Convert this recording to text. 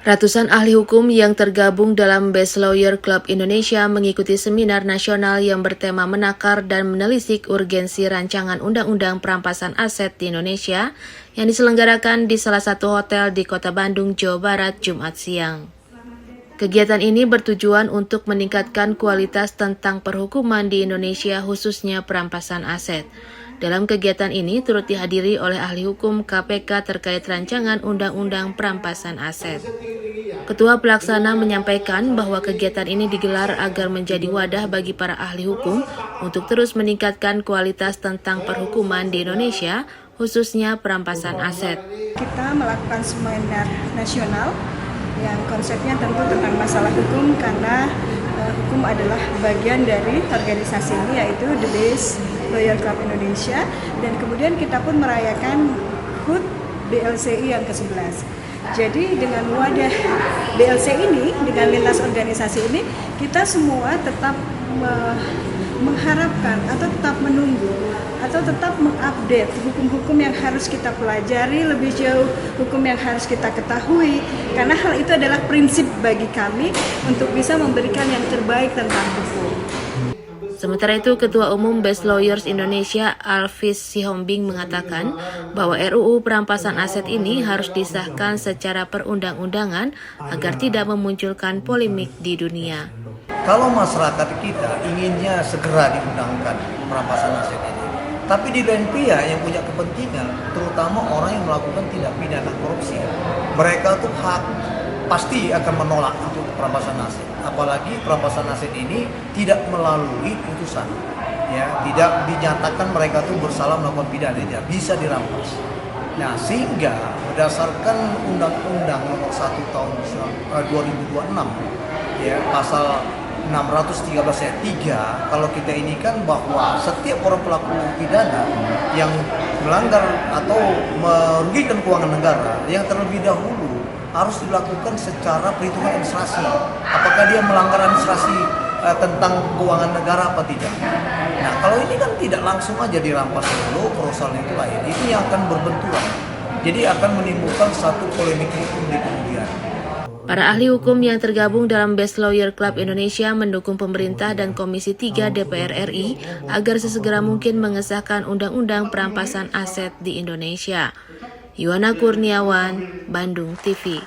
Ratusan ahli hukum yang tergabung dalam Best Lawyer Club Indonesia mengikuti seminar nasional yang bertema menakar dan menelisik urgensi rancangan undang-undang perampasan aset di Indonesia yang diselenggarakan di salah satu hotel di Kota Bandung, Jawa Barat, Jumat siang. Kegiatan ini bertujuan untuk meningkatkan kualitas tentang perhukuman di Indonesia, khususnya perampasan aset. Dalam kegiatan ini turut dihadiri oleh ahli hukum KPK terkait rancangan undang-undang perampasan aset. Ketua Pelaksana menyampaikan bahwa kegiatan ini digelar agar menjadi wadah bagi para ahli hukum untuk terus meningkatkan kualitas tentang perhukuman di Indonesia, khususnya perampasan aset. Kita melakukan seminar nasional yang konsepnya tentu tentang masalah hukum, karena hukum adalah bagian dari organisasi ini, yaitu The Best Lawyer Club Indonesia, dan kemudian kita pun merayakan HUT BLCI yang ke-11. Jadi dengan wadah BLC ini, dengan lintas organisasi ini, kita semua tetap mengharapkan atau tetap menunggu atau tetap mengupdate hukum-hukum yang harus kita pelajari lebih jauh, hukum yang harus kita ketahui, karena hal itu adalah prinsip bagi kami untuk bisa memberikan yang terbaik tentang hukum. Sementara itu, Ketua Umum Best Lawyers Indonesia Alvis Sihombing mengatakan bahwa RUU perampasan aset ini harus disahkan secara perundang-undangan agar tidak memunculkan polemik di dunia. Kalau masyarakat kita inginnya segera diundangkan perampasan aset ini, tapi di lain pihak yang punya kepentingan, terutama orang yang melakukan tindak pidana korupsi, mereka tuh pasti akan menolak untuk perampasan aset. Apalagi perampasan aset ini tidak melalui putusan, ya, tidak dinyatakan mereka tuh bersalah melakukan pidana, tidak bisa dirampas. Nah, sehingga berdasarkan Undang-Undang Nomor 1 Tahun 2026, ya, pasal 613 ayat 3, kalau kita ini kan bahwa setiap orang pelaku pidana yang melanggar atau merugikan keuangan negara yang terlebih dahulu harus dilakukan secara perhitungan administrasi. Apakah dia melanggar administrasi tentang keuangan negara apa tidak? Nah, kalau ini kan tidak langsung aja dirampas dulu, perusahaan itu lain. Itu yang akan berbenturan. Jadi akan menimbulkan satu polemik hukum di kemudian. Para ahli hukum yang tergabung dalam Best Lawyer Club Indonesia mendukung pemerintah dan Komisi 3 DPR RI agar sesegera mungkin mengesahkan Undang-Undang Perampasan Aset di Indonesia. Yuwana Kurniawan, Bandung TV.